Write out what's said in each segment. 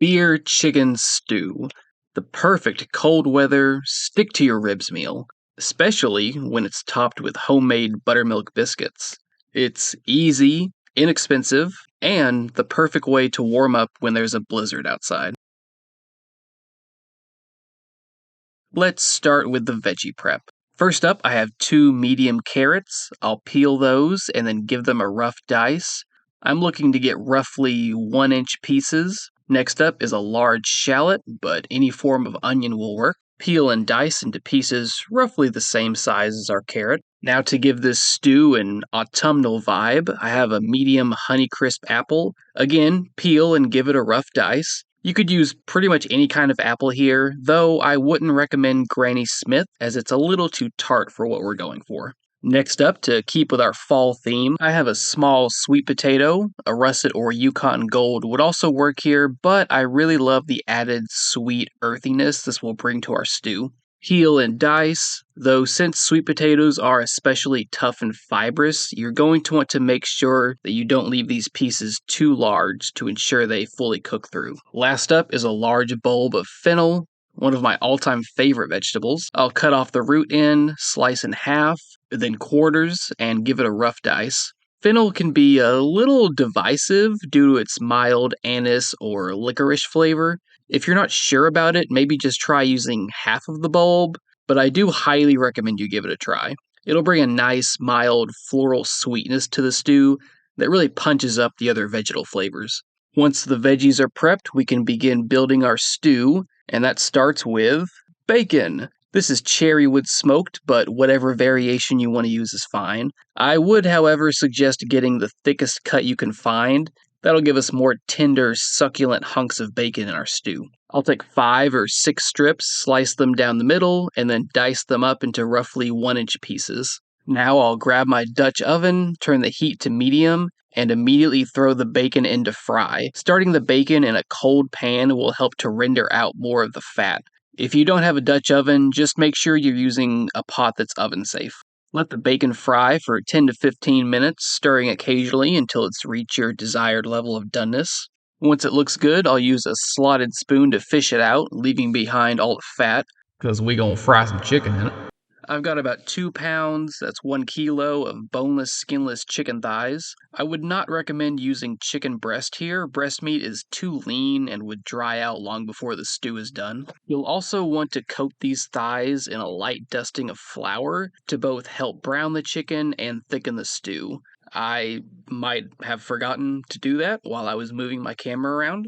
Beer chicken stew. The perfect cold weather, stick to your ribs meal, especially when it's topped with homemade buttermilk biscuits. It's easy, inexpensive, and the perfect way to warm up when there's a blizzard outside. Let's start with the veggie prep. First up, I have two medium carrots. I'll peel those and then give them a rough dice. I'm looking to get roughly 1 inch pieces. Next up is a large shallot, but any form of onion will work. Peel and dice into pieces roughly the same size as our carrot. Now, to give this stew an autumnal vibe, I have a medium honeycrisp apple. Again, peel and give it a rough dice. You could use pretty much any kind of apple here, though I wouldn't recommend Granny Smith as it's a little too tart for what we're going for. Next up, to keep with our fall theme, I have a small sweet potato. A russet or Yukon Gold would also work here, but I really love the added sweet earthiness this will bring to our stew. Peel and dice, though since sweet potatoes are especially tough and fibrous, you're going to want to make sure that you don't leave these pieces too large to ensure they fully cook through. Last up is a large bulb of fennel, one of my all-time favorite vegetables. I'll cut off the root end, slice in half, then quarters, and give it a rough dice. Fennel can be a little divisive due to its mild anise or licorice flavor. If you're not sure about it, maybe just try using half of the bulb, but I do highly recommend you give it a try. It'll bring a nice, mild, floral sweetness to the stew that really punches up the other vegetal flavors. Once the veggies are prepped, we can begin building our stew, and that starts with bacon. This is cherry wood smoked, but whatever variation you want to use is fine. I would, however, suggest getting the thickest cut you can find. That'll give us more tender, succulent hunks of bacon in our stew. I'll take 5 or 6 strips, slice them down the middle, and then dice them up into roughly 1-inch pieces. Now I'll grab my Dutch oven, turn the heat to medium, and immediately throw the bacon in to fry. Starting the bacon in a cold pan will help to render out more of the fat. If you don't have a Dutch oven, just make sure you're using a pot that's oven safe. Let the bacon fry for 10 to 15 minutes, stirring occasionally until it's reached your desired level of doneness. Once it looks good, I'll use a slotted spoon to fish it out, leaving behind all the fat, because we gonna fry some chicken in it. I've got about 2 pounds, that's 1 kilo, of boneless, skinless chicken thighs. I would not recommend using chicken breast here. Breast meat is too lean and would dry out long before the stew is done. You'll also want to coat these thighs in a light dusting of flour to both help brown the chicken and thicken the stew. I might have forgotten to do that while I was moving my camera around.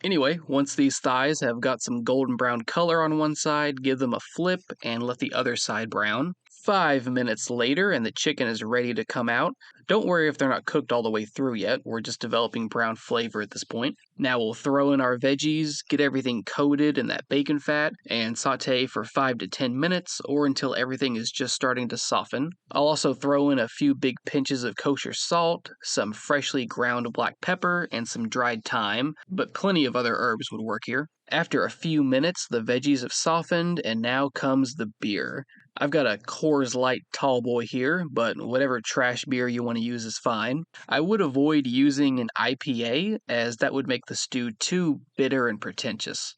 Anyway, once these thighs have got some golden brown color on one side, give them a flip and let the other side brown. 5 minutes later and the chicken is ready to come out. Don't worry if they're not cooked all the way through yet, we're just developing brown flavor at this point. Now we'll throw in our veggies, get everything coated in that bacon fat, and saute for 5 to 10 minutes or until everything is just starting to soften. I'll also throw in a few big pinches of kosher salt, some freshly ground black pepper, and some dried thyme, but plenty of other herbs would work here. After a few minutes, the veggies have softened, and now comes the beer. I've got a Coors Light tall boy here, but whatever trash beer you want to use is fine. I would avoid using an IPA, as that would make the stew too bitter and pretentious.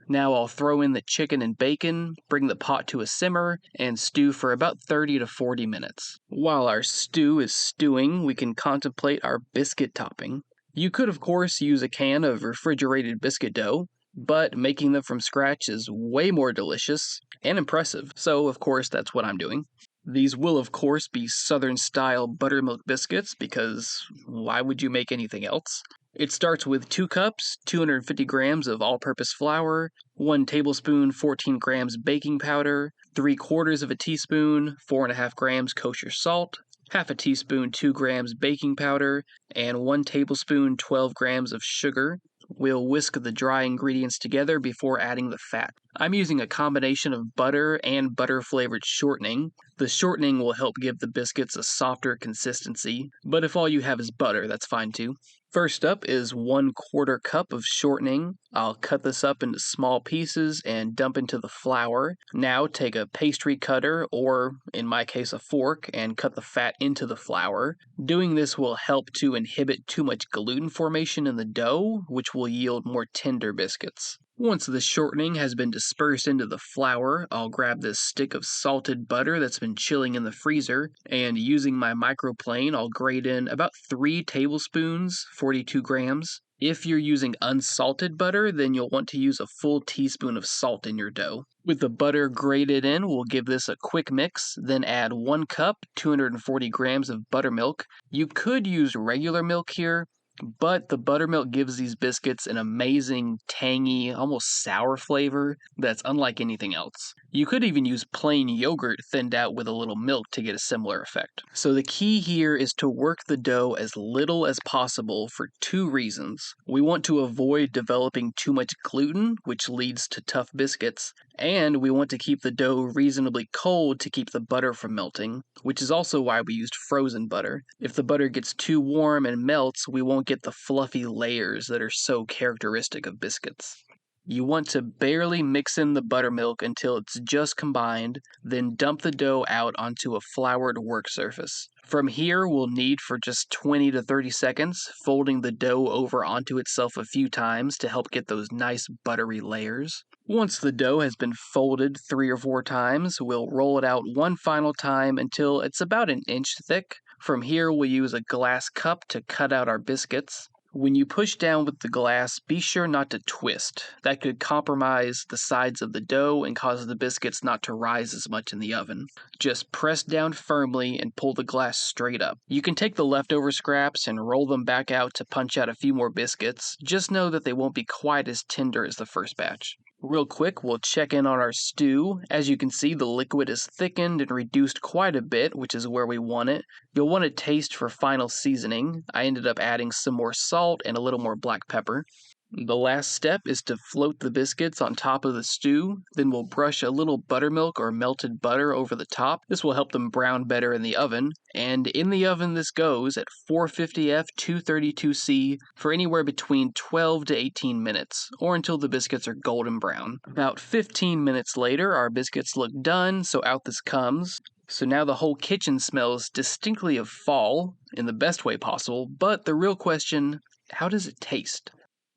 Now I'll throw in the chicken and bacon, bring the pot to a simmer, and stew for about 30 to 40 minutes. While our stew is stewing, we can contemplate our biscuit topping. You could, of course, use a can of refrigerated biscuit dough, but making them from scratch is way more delicious and impressive, so of course that's what I'm doing. These will of course be Southern-style buttermilk biscuits, because why would you make anything else? It starts with 2 cups, 250 grams of all-purpose flour, 1 tablespoon, 14 grams baking powder, 3/4 of a teaspoon, 4.5 grams kosher salt, half a teaspoon, 2 grams baking powder, and 1 tablespoon, 12 grams of sugar. We'll whisk the dry ingredients together before adding the fat. I'm using a combination of butter and butter-flavored shortening. The shortening will help give the biscuits a softer consistency, but if all you have is butter, that's fine too. First up is 1/4 cup of shortening. I'll cut this up into small pieces and dump into the flour. Now take a pastry cutter, or in my case a fork, and cut the fat into the flour. Doing this will help to inhibit too much gluten formation in the dough, which will yield more tender biscuits. Once the shortening has been dispersed into the flour, I'll grab this stick of salted butter that's been chilling in the freezer, and using my microplane, I'll grate in about 3 tablespoons, 42 grams. If you're using unsalted butter, then you'll want to use a full teaspoon of salt in your dough. With the butter grated in, we'll give this a quick mix, then add 1 cup, 240 grams of buttermilk. You could use regular milk here, but the buttermilk gives these biscuits an amazing, tangy, almost sour flavor that's unlike anything else. You could even use plain yogurt thinned out with a little milk to get a similar effect. So the key here is to work the dough as little as possible for 2 reasons. We want to avoid developing too much gluten, which leads to tough biscuits, and we want to keep the dough reasonably cold to keep the butter from melting, which is also why we used frozen butter. If the butter gets too warm and melts, we won't get the fluffy layers that are so characteristic of biscuits. You want to barely mix in the buttermilk until it's just combined, then dump the dough out onto a floured work surface. From here, we'll knead for just 20 to 30 seconds, folding the dough over onto itself a few times to help get those nice buttery layers. Once the dough has been folded 3 or 4 times, we'll roll it out one final time until it's about an inch thick. From here, we'll use a glass cup to cut out our biscuits. When you push down with the glass, be sure not to twist. That could compromise the sides of the dough and cause the biscuits not to rise as much in the oven. Just press down firmly and pull the glass straight up. You can take the leftover scraps and roll them back out to punch out a few more biscuits. Just know that they won't be quite as tender as the first batch. Real quick, we'll check in on our stew. As you can see, the liquid is thickened and reduced quite a bit, which is where we want it. You'll want to taste for final seasoning. I ended up adding some more salt and a little more black pepper. The last step is to float the biscuits on top of the stew. Then we'll brush a little buttermilk or melted butter over the top. This will help them brown better in the oven. And in the oven this goes at 450 F 232 C for anywhere between 12 to 18 minutes, or until the biscuits are golden brown. About 15 minutes later, our biscuits look done, so out this comes. So now the whole kitchen smells distinctly of fall, in the best way possible, but the real question, how does it taste?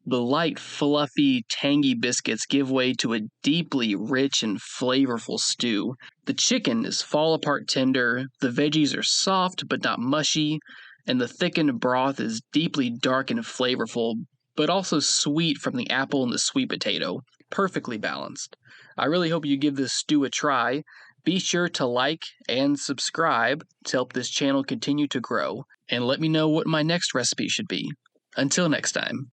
The light, fluffy, tangy biscuits give way to a deeply rich and flavorful stew. The chicken is fall-apart tender, the veggies are soft but not mushy, and the thickened broth is deeply dark and flavorful, but also sweet from the apple and the sweet potato. Perfectly balanced. I really hope you give this stew a try. Be sure to like and subscribe to help this channel continue to grow, and let me know what my next recipe should be. Until next time.